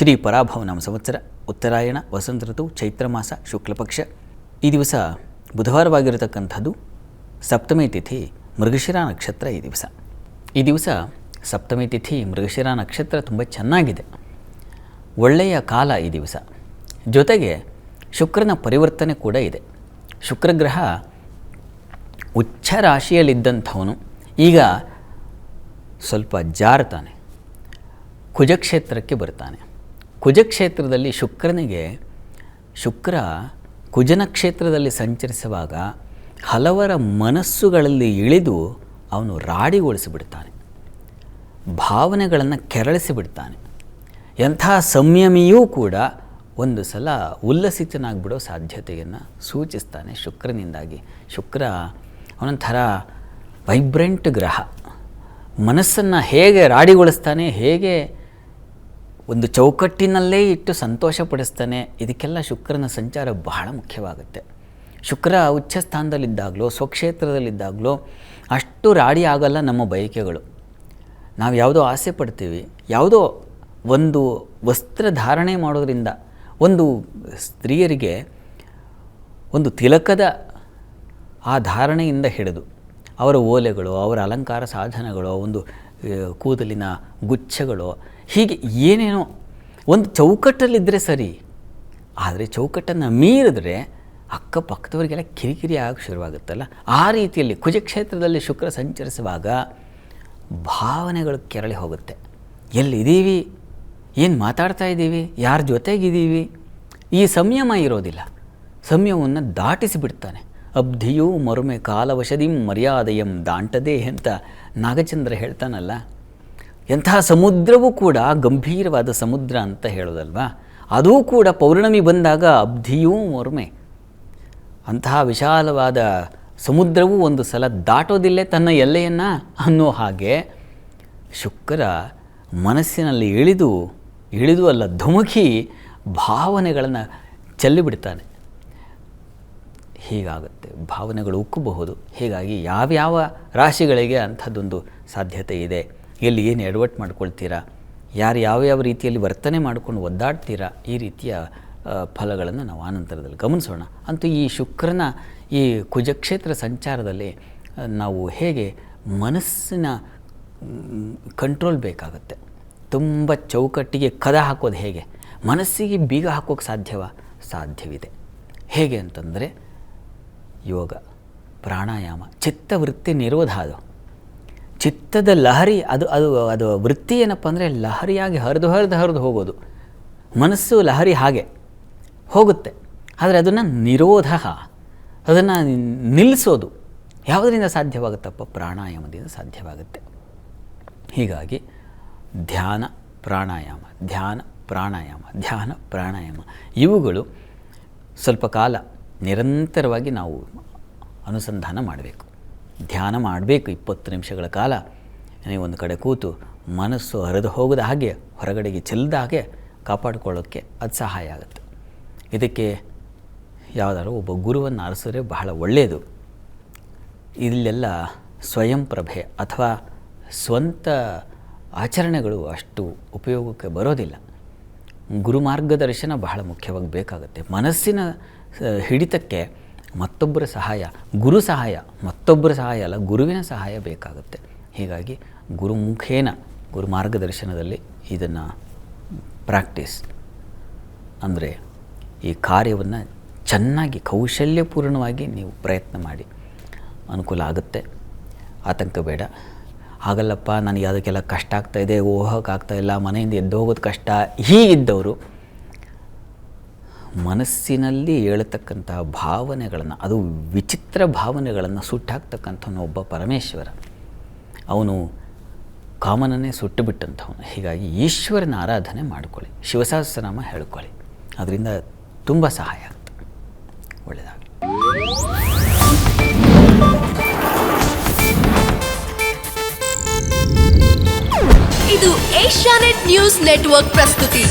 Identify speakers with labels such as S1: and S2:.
S1: ಶ್ರೀ ಪರಾಭವನಾಮ ಸಂವತ್ಸರ ಉತ್ತರಾಯಣ ವಸಂತ ಋತು ಚೈತ್ರ ಮಾಸ ಶುಕ್ಲಪಕ್ಷ. ಈ ದಿವಸ ಬುಧವಾರವಾಗಿರತಕ್ಕಂಥದ್ದು. ಸಪ್ತಮಿ ತಿಥಿ ಮೃಗಶಿರ ನಕ್ಷತ್ರ. ಈ ದಿವಸ ಸಪ್ತಮಿ ತಿಥಿ ಮೃಗಶಿರ ನಕ್ಷತ್ರ ತುಂಬ ಚೆನ್ನಾಗಿದೆ, ಒಳ್ಳೆಯ ಕಾಲ ಈ ದಿವಸ. ಜೊತೆಗೆ ಶುಕ್ರನ ಪರಿವರ್ತನೆ ಕೂಡ ಇದೆ. ಶುಕ್ರಗ್ರಹ ಉಚ್ಚ ರಾಶಿಯಲ್ಲಿದ್ದಂಥವನು ಈಗ ಸ್ವಲ್ಪ ಜಾರ್ತಾನೆ, ಕುಜಕ್ಷೇತ್ರಕ್ಕೆ ಬರ್ತಾನೆ. ಕುಜಕ್ಷೇತ್ರದಲ್ಲಿ ಶುಕ್ರ ಕುಜನ ಕ್ಷೇತ್ರದಲ್ಲಿ ಸಂಚರಿಸುವಾಗ ಹಲವರ ಮನಸ್ಸುಗಳಲ್ಲಿ ಇಳಿದು ಅವನು ರಾಡಿಗೊಳಿಸಿಬಿಡ್ತಾನೆ, ಭಾವನೆಗಳನ್ನು ಕೆರಳಿಸಿಬಿಡ್ತಾನೆ. ಎಂಥ ಸಂಯಮಿಯೂ ಕೂಡ ಒಂದು ಸಲ ಉಲ್ಲಸಿತನಾಗಿಬಿಡೋ ಸಾಧ್ಯತೆಯನ್ನು ಸೂಚಿಸ್ತಾನೆ ಶುಕ್ರನಿಂದಾಗಿ. ಶುಕ್ರ ಅವನೊಂಥರ ವೈಬ್ರೆಂಟ್ ಗ್ರಹ. ಮನಸ್ಸನ್ನು ಹೇಗೆ ರಾಡಿಗೊಳಿಸ್ತಾನೆ, ಹೇಗೆ ಒಂದು ಚೌಕಟ್ಟಿನಲ್ಲೇ ಇಟ್ಟು ಸಂತೋಷಪಡಿಸ್ತಾನೆ, ಇದಕ್ಕೆಲ್ಲ ಶುಕ್ರನ ಸಂಚಾರ ಬಹಳ ಮುಖ್ಯವಾಗುತ್ತೆ. ಶುಕ್ರ ಉಚ್ಚ ಸ್ಥಾನದಲ್ಲಿದ್ದಾಗಲೋ ಸ್ವಕ್ಷೇತ್ರದಲ್ಲಿದ್ದಾಗಲೋ ಅಷ್ಟು ರಾಡಿ ಆಗಲ್ಲ ನಮ್ಮ ಬಯಕೆಗಳು. ನಾವು ಯಾವುದೋ ಆಸೆ ಪಡ್ತೀವಿ, ಯಾವುದೋ ಒಂದು ವಸ್ತ್ರ ಧಾರಣೆ ಮಾಡೋದ್ರಿಂದ, ಒಂದು ಸ್ತ್ರೀಯರಿಗೆ ಒಂದು ತಿಲಕದ ಆ ಧಾರಣೆಯಿಂದ ಹಿಡಿದು ಅವರ ಓಲೆಗಳು, ಅವರ ಅಲಂಕಾರ ಸಾಧನಗಳು, ಒಂದು ಕೂದಲಿನ ಗುಚ್ಛಗಳು, ಹೀಗೆ ಏನೇನೋ ಒಂದು ಚೌಕಟ್ಟಲ್ಲಿದ್ದರೆ ಸರಿ. ಆದರೆ ಚೌಕಟ್ಟನ್ನು ಮೀರಿದ್ರೆ ಅಕ್ಕಪಕ್ಕದವರಿಗೆಲ್ಲ ಕಿರಿಕಿರಿ ಆಗೋಕ್ಕೆ ಶುರುವಾಗುತ್ತಲ್ಲ. ಆ ರೀತಿಯಲ್ಲಿ ಕುಜಕ್ಷೇತ್ರದಲ್ಲಿ ಶುಕ್ರ ಸಂಚರಿಸುವಾಗ ಭಾವನೆಗಳು ಕೆರಳಿ ಹೋಗುತ್ತೆ. ಎಲ್ಲಿದ್ದೀವಿ, ಏನು ಮಾತಾಡ್ತಾ ಇದ್ದೀವಿ, ಯಾರ ಜೊತೆಗಿದ್ದೀವಿ, ಈ ಸಂಯಮ ಇರೋದಿಲ್ಲ. ಸಂಯಮವನ್ನು ದಾಟಿಸಿಬಿಡ್ತಾನೆ. ಅಬ್ಧಿಯೂ ಮರುಮೆ ಕಾಲವಶದಿಂ ಮರ್ಯಾದೆಯಂ ದಾಂಟದೆ ಅಂತ ನಾಗಚಂದ್ರ ಹೇಳ್ತಾನಲ್ಲ. ಎಂತಹ ಸಮುದ್ರವೂ ಕೂಡ ಗಂಭೀರವಾದ ಸಮುದ್ರ ಅಂತ ಹೇಳೋದಲ್ವಾ, ಅದೂ ಕೂಡ ಪೌರ್ಣಮಿ ಬಂದಾಗ ಅಬ್ಧಿಯೂ ಮರುಮೆ, ಅಂತಹ ವಿಶಾಲವಾದ ಸಮುದ್ರವೂ ಒಂದು ಸಲ ದಾಟೋದಿಲ್ಲೇ ತನ್ನ ಎಲ್ಲೆಯನ್ನು ಅನ್ನೋ ಹಾಗೆ ಶುಕ್ರ ಮನಸ್ಸಿನಲ್ಲಿ ಇಳಿದು ಅಲ್ಲ ಧುಮುಕಿ ಭಾವನೆಗಳನ್ನು ಚೆಲ್ಲಿಬಿಡ್ತಾನೆ. ಹೀಗಾಗುತ್ತೆ, ಭಾವನೆಗಳು ಉಕ್ಕಬಹುದು. ಹೀಗಾಗಿ ಯಾವ್ಯಾವ ರಾಶಿಗಳಿಗೆ ಅಂಥದ್ದೊಂದು ಸಾಧ್ಯತೆ ಇದೆ, ಎಲ್ಲಿ ಏನು ಎಡವಟ್ಟು ಮಾಡ್ಕೊಳ್ತೀರಾ, ಯಾರು ಯಾವ್ಯಾವ ರೀತಿಯಲ್ಲಿ ವರ್ತನೆ ಮಾಡಿಕೊಂಡು ಒದ್ದಾಡ್ತೀರಾ, ಈ ರೀತಿಯ ಫಲಗಳನ್ನು ನಾವು ಆನಂತರದಲ್ಲಿ ಗಮನಿಸೋಣ. ಅಂತೂ ಈ ಶುಕ್ರನ ಈ ಕುಜಕ್ಷೇತ್ರ ಸಂಚಾರದಲ್ಲಿ ನಾವು ಹೇಗೆ ಮನಸ್ಸಿನ ಕಂಟ್ರೋಲ್ ಬೇಕಾಗುತ್ತೆ. ತುಂಬ ಚೌಕಟ್ಟಿಗೆ ಕದ ಹಾಕೋದು ಹೇಗೆ, ಮನಸ್ಸಿಗೆ ಬೀಗ ಹಾಕೋಕ್ಕೆ ಸಾಧ್ಯವಿದೆ. ಹೇಗೆ ಅಂತಂದರೆ ಯೋಗ, ಪ್ರಾಣಾಯಾಮ, ಚಿತ್ತವೃತ್ತಿ ನಿರೋಧ. ಅದು ಚಿತ್ತದ ಲಹರಿ, ಅದು ವೃತ್ತಿ ಏನಪ್ಪ ಅಂದರೆ ಲಹರಿಯಾಗಿ ಹರಿದು ಹೋಗೋದು. ಮನಸ್ಸು ಲಹರಿ ಹಾಗೆ ಹೋಗುತ್ತೆ, ಆದರೆ ಅದನ್ನು ನಿರೋಧ, ಅದನ್ನು ನಿಲ್ಲಿಸೋದು ಯಾವುದರಿಂದ ಸಾಧ್ಯವಾಗುತ್ತಪ್ಪ? ಪ್ರಾಣಾಯಾಮದಿಂದ ಸಾಧ್ಯವಾಗುತ್ತೆ. ಹೀಗಾಗಿ ಧ್ಯಾನ ಪ್ರಾಣಾಯಾಮ ಇವುಗಳು ಸ್ವಲ್ಪ ಕಾಲ ನಿರಂತರವಾಗಿ ನಾವು ಅನುಸಂಧಾನ ಮಾಡಬೇಕು. ಧ್ಯಾನ ಮಾಡಬೇಕು 20 ನಿಮಿಷಗಳ ಕಾಲ. ನೀವು ಒಂದು ಕಡೆ ಕೂತು ಮನಸ್ಸು ಹರಿದು ಹೋಗದ ಹಾಗೆ, ಹೊರಗಡೆಗೆ ಚೆಲ್ಲದ ಹಾಗೆ ಕಾಪಾಡಿಕೊಳ್ಳೋಕ್ಕೆ ಅದು ಸಹಾಯ ಆಗುತ್ತೆ. ಇದಕ್ಕೆ ಯಾವುದಾದ್ರು ಒಬ್ಬ ಗುರುವನ್ನು ಆರಿಸಿದ್ರೆ ಬಹಳ ಒಳ್ಳೆಯದು. ಇಲ್ಲೆಲ್ಲ ಸ್ವಯಂ ಪ್ರಭೆ ಅಥವಾ ಸ್ವಂತ ಆಚರಣೆಗಳು ಅಷ್ಟು ಉಪಯೋಗಕ್ಕೆ ಬರೋದಿಲ್ಲ. ಗುರು ಮಾರ್ಗದರ್ಶನ ಬಹಳ ಮುಖ್ಯವಾಗಿ ಬೇಕಾಗುತ್ತೆ. ಮನಸ್ಸಿನ ಹಿಡಿತಕ್ಕೆ ಮತ್ತೊಬ್ಬರ ಸಹಾಯ, ಮತ್ತೊಬ್ಬರ ಸಹಾಯ ಅಲ್ಲ, ಗುರುವಿನ ಸಹಾಯ ಬೇಕಾಗುತ್ತೆ. ಹೀಗಾಗಿ ಗುರು ಮಾರ್ಗದರ್ಶನದಲ್ಲಿ ಇದನ್ನು ಪ್ರಾಕ್ಟೀಸ್ ಅಂದರೆ ಈ ಕಾರ್ಯವನ್ನು ಚೆನ್ನಾಗಿ ಕೌಶಲ್ಯಪೂರ್ಣವಾಗಿ ನೀವು ಪ್ರಯತ್ನ ಮಾಡಿ, ಅನುಕೂಲ ಆಗುತ್ತೆ. ಆತಂಕ ಬೇಡ. ಹಾಗಲ್ಲಪ್ಪ, ನನಗೆ ಅದಕ್ಕೆಲ್ಲ ಕಷ್ಟ ಆಗ್ತಾಯಿದೆ, ಹೋಗೋಕ್ಕಾಗ್ತಾಯಿಲ್ಲ, ಮನೆಯಿಂದ ಎದ್ದು ಹೋಗೋದು ಕಷ್ಟ, ಹೀಗಿದ್ದವರು ಮನಸ್ಸಿನಲ್ಲಿ ಏಳತಕ್ಕಂತಹ ಭಾವನೆಗಳನ್ನು, ಅದು ವಿಚಿತ್ರ ಭಾವನೆಗಳನ್ನು ಸುಟ್ಟಾಕ್ತಕ್ಕಂಥವನು ಒಬ್ಬ ಪರಮೇಶ್ವರ. ಅವನು ಕಾಮನನ್ನೇ ಸುಟ್ಟು ಬಿಟ್ಟಂಥವನು. ಹೀಗಾಗಿ ಈಶ್ವರನ ಆರಾಧನೆ ಮಾಡಿಕೊಳ್ಳಿ, ಶಿವಸಹಸ್ರನಾಮ ಹೇಳ್ಕೊಳ್ಳಿ, ಅದರಿಂದ ತುಂಬ ಸಹಾಯ ಆಗ್ತದೆ. ಒಳ್ಳೆಯದಾಗಲಿ.
S2: ಇದು ಏಷ್ಯಾನೆಟ್ ನ್ಯೂಸ್ ನೆಟ್ವರ್ಕ್ ಪ್ರಸ್ತುತಿ.